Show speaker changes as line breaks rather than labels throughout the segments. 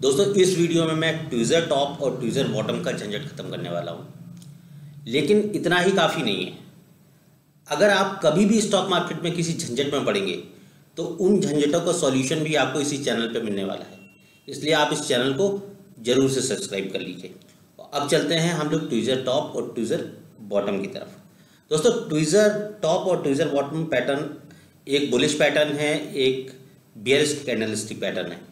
दोस्तों इस वीडियो में मैं ट्विज़र टॉप और ट्विज़र बॉटम का झंझट खत्म करने वाला हूँ, लेकिन इतना ही काफ़ी नहीं है। अगर आप कभी भी स्टॉक मार्केट में किसी झंझट में पड़ेंगे तो उन झंझटों का सॉल्यूशन भी आपको इसी चैनल पे मिलने वाला है, इसलिए आप इस चैनल को ज़रूर से सब्सक्राइब कर लीजिए। अब चलते हैं हम लोग ट्विज़र टॉप और ट्विज़र बॉटम की तरफ। दोस्तों ट्विज़र टॉप और ट्विज़र बॉटम पैटर्न एक बुलिश पैटर्न है, एक बेयरिश कैंडलस्टिक पैटर्न है।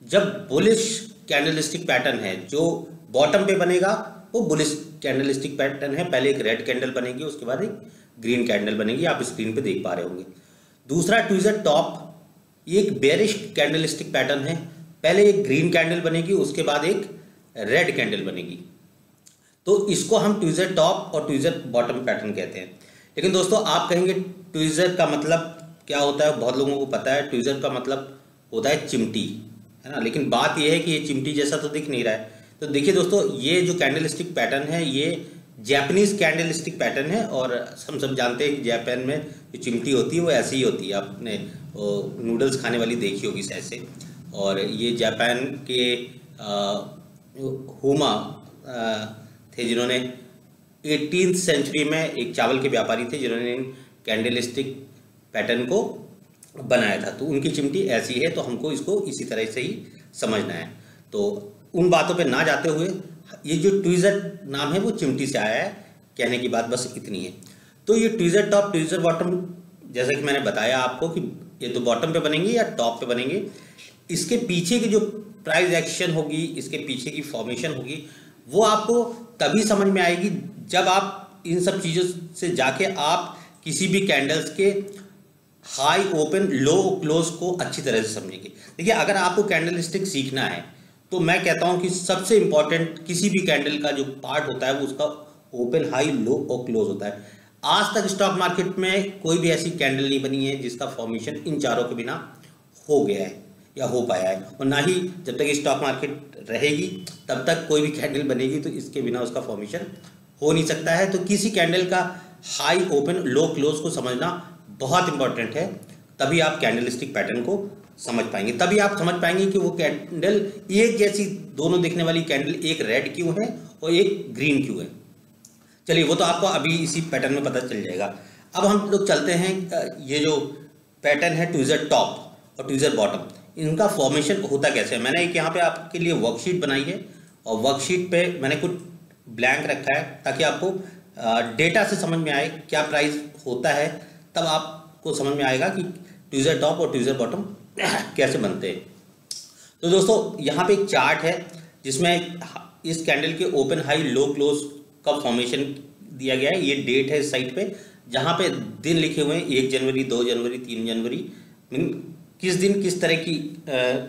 जब बुलिश कैंडलस्टिक पैटर्न है जो बॉटम पे बनेगा वो बुलिश कैंडलस्टिक पैटर्न है। पहले एक रेड कैंडल बनेगी, उसके बाद एक ग्रीन कैंडल बनेगी, आप स्क्रीन पे देख पा रहे होंगे। दूसरा ट्विज़र टॉप ये एक बेयरिश कैंडलस्टिक पैटर्न है। पहले एक ग्रीन कैंडल बनेगी, उसके बाद एक रेड कैंडल बनेगी। तो इसको हम ट्विज़र टॉप और ट्विज़र बॉटम पैटर्न कहते हैं। लेकिन दोस्तों आप कहेंगे ट्विज़र का मतलब क्या होता है? बहुत लोगों को पता है, ट्विज़र का मतलब होता है चिमटी, है ना। लेकिन बात यह है कि ये चिमटी जैसा तो दिख नहीं रहा है। तो देखिए दोस्तों, ये जो कैंडलस्टिक पैटर्न है ये जापानीज कैंडलस्टिक पैटर्न है, और हम सब जानते हैं कि जापान में जो चिमटी होती है वो ऐसी ही होती है। आपने नूडल्स खाने वाली देखी होगी शायद से। और ये जापान के हुमा थे जिन्होंने 18th सेंचुरी में एक चावल के व्यापारी थे जिन्होंने कैंडलस्टिक पैटर्न को बनाया था। तो उनकी चिमटी ऐसी है, तो हमको इसको इसी तरह से ही समझना है। तो उन बातों पे ना जाते हुए ये जो ट्विज़र नाम है वो चिमटी से आया है, कहने की बात बस इतनी है। तो ये ट्विज़र टॉप ट्विज़र बॉटम, जैसा कि मैंने बताया आपको कि ये तो बॉटम पे बनेंगे या टॉप पे बनेंगे। इसके पीछे की जो प्राइस एक्शन होगी, इसके पीछे की फॉर्मेशन होगी, वो आपको तभी समझ में आएगी जब आप इन सब चीज़ों से जाके आप किसी भी कैंडल्स के हाई ओपन लो क्लोज को अच्छी तरह से समझेंगे। देखिए, अगर आपको कैंडलस्टिक सीखना है तो मैं कहता हूं कि सबसे इंपॉर्टेंट किसी भी कैंडल का जो पार्ट होता है वो उसका ओपन हाई लो और क्लोज होता है। आज तक स्टॉक मार्केट में कोई भी ऐसी कैंडल नहीं बनी है जिसका फॉर्मेशन इन चारों के बिना हो गया है या हो पाया है, और ना ही जब तक स्टॉक मार्केट रहेगी तब तक कोई भी कैंडल बनेगी तो इसके बिना उसका फॉर्मेशन हो नहीं सकता है। तो किसी कैंडल का हाई ओपन लो क्लोज को समझना बहुत इंपॉर्टेंट है, तभी आप कैंडलस्टिक पैटर्न को समझ पाएंगे। तभी आप समझ पाएंगे कि वो कैंडल एक जैसी दोनों दिखने वाली कैंडल एक रेड क्यों है और एक ग्रीन क्यों है। चलिए, वो तो आपको अभी इसी पैटर्न में पता चल जाएगा। अब हम लोग चलते हैं, ये जो पैटर्न है ट्विज़र टॉप और ट्विज़र बॉटम, इनका फॉर्मेशन होता कैसे है। मैंने एक यहाँ पे आपके लिए वर्कशीट बनाई है, और वर्कशीट पे मैंने कुछ ब्लैंक रखा है ताकि आपको डेटा से समझ में आए क्या प्राइस होता है। तब आपको समझ में आएगा कि ट्विज़र टॉप और ट्विज़र बॉटम कैसे बनते हैं। तो दोस्तों यहाँ पे एक चार्ट है जिसमें इस कैंडल के ओपन हाई लो क्लोज का फॉर्मेशन दिया गया है। ये डेट है इस साइट पे, जहाँ पे दिन लिखे हुए हैं 1 जनवरी 2 जनवरी 3 जनवरी, किस दिन किस तरह की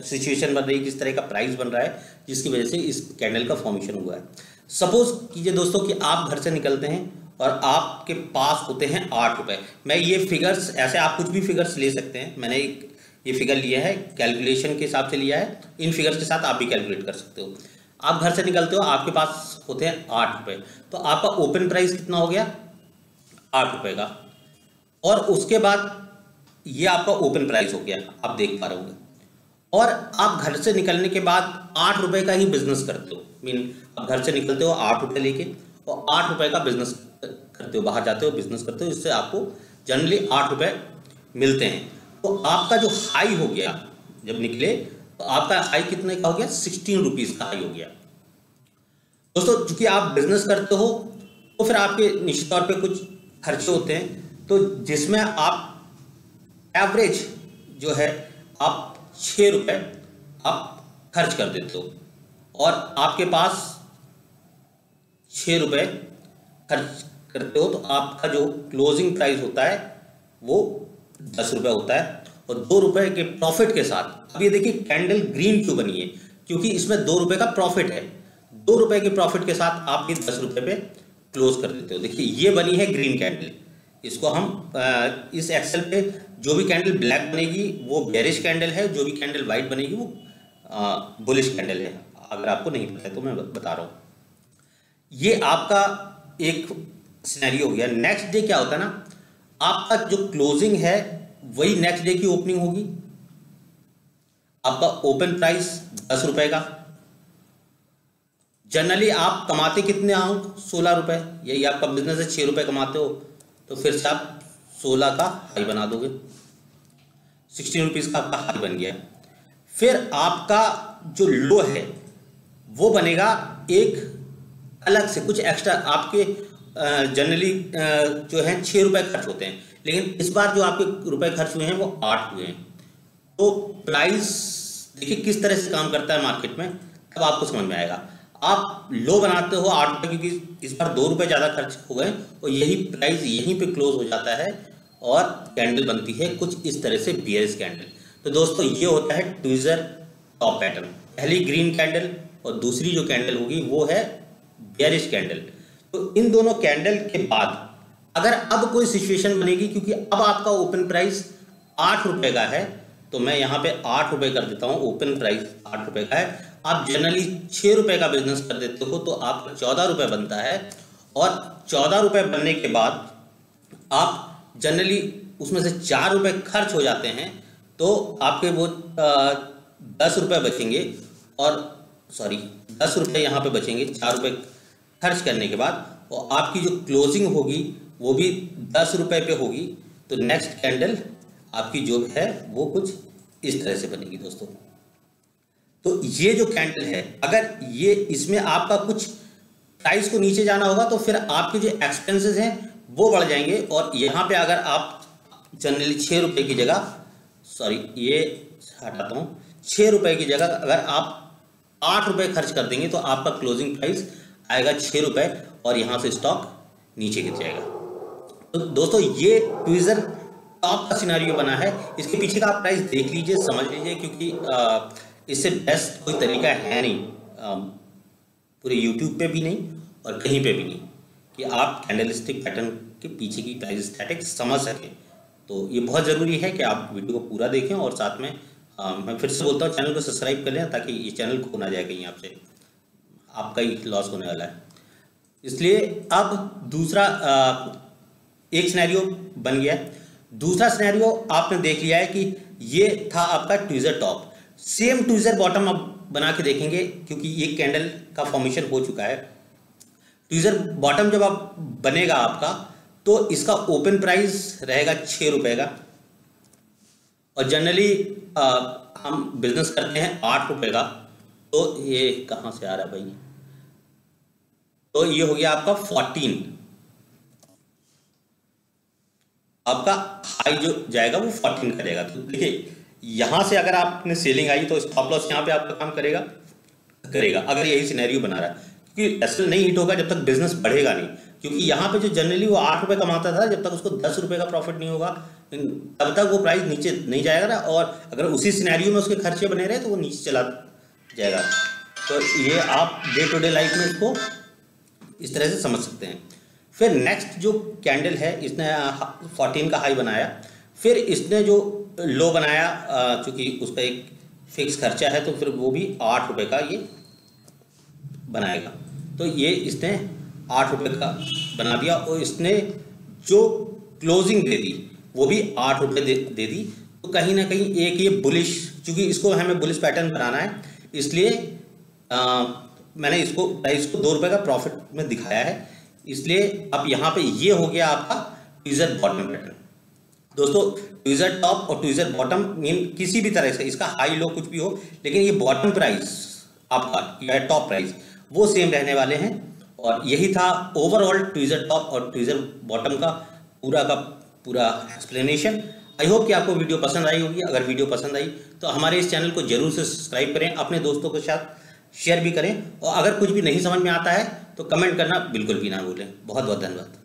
सिचुएशन बन रही है, किस तरह का प्राइस बन रहा है, जिसकी वजह से इस कैंडल का फॉर्मेशन हुआ है। सपोज कीजिए दोस्तों कि आप घर से निकलते हैं और आपके पास होते हैं 8 रुपये। मैं ये फिगर्स, ऐसे आप कुछ भी फिगर्स ले सकते हैं, मैंने एक ये फिगर लिया है कैलकुलेशन के हिसाब से लिया है। इन फिगर्स के साथ आप भी कैलकुलेट कर सकते हो। आप घर से निकलते हो, आपके पास होते हैं 8 रुपये, तो आपका ओपन प्राइस कितना हो गया? 8 रुपये का। और उसके बाद ये आपका ओपन प्राइस हो गया, आप देख पा रहे होंगे। और आप घर से निकलने के बाद 8 रुपये का ही बिजनेस करते हो, मीन आप घर से निकलते हो 8 रुपये लेके और 8 रुपये का बिजनेस करते हो, बाहर जाते हो बिजनेस करते हो, इससे आपको जनरली 8 रुपये मिलते हैं। तो आपका जो हाई हो गया जब निकले, तो आपका हाई कितने का हो गया? 16 रुपीज़ का हाई हो गया। दोस्तों चूंकि आप बिजनेस करते हो तो फिर आपके निश्चित तौर पे कुछ खर्चे होते हैं, तो जिसमें आप एवरेज जो है आप 6 रुपये आप खर्च कर देते हो, और आपके पास 6 रुपये खर्च करते हो, तो आपका जो क्लोजिंग प्राइस होता है वो 10 रुपये होता है। और 2 रुपये के प्रॉफिट के साथ, अब ये देखिए कैंडल ग्रीन क्यों बनी है, क्योंकि इसमें 2 रुपये का प्रॉफिट है। 2 रुपये के प्रॉफिट के साथ आप ये 10 रुपये पे क्लोज कर देते हो। देखिए ये बनी है ग्रीन कैंडल। इसको हम इस एक्सेल पे जो भी कैंडल ब्लैक बनेगी वो बेयरिश कैंडल है, जो भी कैंडल वाइट बनेगी वो बुलिश कैंडल है। अगर आपको नहीं पता है तो मैं बता रहा हूँ। ये आपका एक सिनेरियो हो गया। नेक्स्ट डे क्या होता है ना, आपका जो क्लोजिंग है वही नेक्स्ट डे की ओपनिंग होगी। आपका ओपन प्राइस 10 रुपए का, जनरली आप कमाते कितने आओ 16 रुपये, यही आपका बिजनेस है, 6 रुपये कमाते हो तो फिर से आप 16 का हाई बना दोगे, 16 रुपीज़ का आपका हाई बन गया। फिर आपका जो लो है वो बनेगा एक अलग से, कुछ एक्स्ट्रा आपके जनरली जो है 6 रुपये खर्च होते हैं, लेकिन इस बार जो आपके रुपए खर्च हुए हैं वो 8 हुए हैं। तो प्राइस देखिए किस तरह से काम करता है मार्केट में, तब आपको समझ में आएगा। आप लो बनाते हो 8 रुपये क्योंकि इस बार 2 रुपये ज़्यादा खर्च हो गए और यही प्राइस यहीं पे क्लोज हो जाता है और कैंडल बनती है कुछ इस तरह से बियरिश कैंडल। तो दोस्तों ये होता है ट्विज़र टॉप पैटर्न, पहली ग्रीन कैंडल और दूसरी जो कैंडल होगी वो है बियरिश कैंडल। तो इन दोनों कैंडल के बाद अगर अब कोई सिचुएशन बनेगी, क्योंकि अब आपका ओपन प्राइस 8 रुपये का है, तो मैं यहाँ पे 8 रुपये कर देता हूँ, ओपन प्राइस 8 रुपये का है। आप जनरली 6 रुपये का बिजनेस कर देते हो तो आपका 14 रुपये बनता है, और 14 रुपये बनने के बाद आप जनरली उसमें से 4 रुपये खर्च हो जाते हैं, तो आपके वो 10 रुपये बचेंगे, और सॉरी 10 रुपये यहाँ पे बचेंगे 4 रुपये खर्च करने के बाद, और आपकी जो क्लोजिंग होगी वो भी 10 रुपये पे होगी। तो नेक्स्ट कैंडल आपकी जो है वो कुछ इस तरह से बनेगी दोस्तों। तो ये जो कैंडल है, अगर ये इसमें आपका कुछ प्राइस को नीचे जाना होगा तो फिर आपके जो एक्सपेंसेस हैं वो बढ़ जाएंगे, और यहाँ पे अगर आप जनरली 6 रुपये की जगह, सॉरी ये हटाता हूँ, 6 रुपये की जगह अगर आप 8 रुपये खर्च कर देंगे तो आपका क्लोजिंग प्राइस आएगा 6 रुपये, और यहाँ से स्टॉक नीचे गिर जाएगा। तो दोस्तों ये ट्विज़र टॉप का सिनेरियो बना है, इसके पीछे का आप प्राइस देख लीजिए, समझ लीजिए, क्योंकि इससे बेस्ट कोई तरीका है नहीं पूरे यूट्यूब पे भी नहीं और कहीं पे भी नहीं कि आप कैंडलस्टिक पैटर्न के पीछे की प्राइस स्टैटिक्स समझ सकें। तो ये बहुत ज़रूरी है कि आप वीडियो को पूरा देखें, और साथ में मैं फिर से बोलता हूँ चैनल को सब्सक्राइब कर लें ताकि ये चैनल खो ना जाए कहीं आपसे, आपका ही लॉस होने वाला है। इसलिए अब दूसरा एक सिनेरियो बन गया। दूसरा सिनेरियो आपने देख लिया है कि ये था आपका tweezer top, same tweezer bottom अब बना के देखेंगे, क्योंकि ये कैंडल का फॉर्मेशन हो चुका है। ट्विज़र बॉटम जब आप बनेगा आपका तो इसका ओपन प्राइस रहेगा 6 रुपये का, और जनरली हम बिजनेस करते हैं 8 रुपये का। तो ये कहाँ से आ रहा है भाई, तो ये हो गया आपका 14, आपका हाई जो जाएगा वो 14 करेगा। तो देखिए यहां से अगर आपने सेलिंग आई तो स्टॉप लॉस यहाँ पे आपका काम करेगा अगर यही सिनेरियो बना रहा है, क्योंकि एसएल नहीं हिट होगा जब तक बिजनेस बढ़ेगा नहीं, क्योंकि यहाँ पे जो जनरली वो 8 रुपये कमाता था, जब तक उसको 10 रुपये का प्रॉफिट नहीं होगा तब तक वो प्राइस नीचे नहीं जाएगा ना, और अगर उसी सिनेरियो में उसके खर्चे बने रहे तो वो नीचे चला जाएगा। तो ये आप डे टू डे लाइफ में इसको इस तरह से समझ सकते हैं। फिर नेक्स्ट जो कैंडल है, इसने 14 का हाई बनाया, फिर इसने जो लो बनाया, चूँकि उसका एक फिक्स खर्चा है तो फिर वो भी 8 रुपये का ये बनाएगा। तो ये इसने 8 रुपये का बना दिया, और इसने जो क्लोजिंग दे दी वो भी 8 रुपये दे दी। तो कहीं ना कहीं एक ये बुलिश, चूँकि इसको हमें बुलिश पैटर्न बनाना है, इसलिए मैंने इसको प्राइस को 2 रुपये का प्रॉफिट में दिखाया है। इसलिए अब यहाँ पे ये हो गया आपका ट्विज़र बॉटम पैटर्न। दोस्तों ट्विज़र टॉप और ट्विज़र बॉटम मीन किसी भी तरह से इसका हाई लो कुछ भी हो, लेकिन ये बॉटम प्राइस आपका या टॉप प्राइस वो सेम रहने वाले हैं। और यही था ओवरऑल ट्विज़र टॉप और ट्विज़र बॉटम का पूरा एक्सप्लेनेशन। आई होप कि आपको वीडियो पसंद आई होगी। अगर वीडियो पसंद आई तो हमारे इस चैनल को जरूर से सब्सक्राइब करें, अपने दोस्तों के साथ शेयर भी करें, और अगर कुछ भी नहीं समझ में आता है तो कमेंट करना बिल्कुल भी ना भूलें। बहुत बहुत धन्यवाद।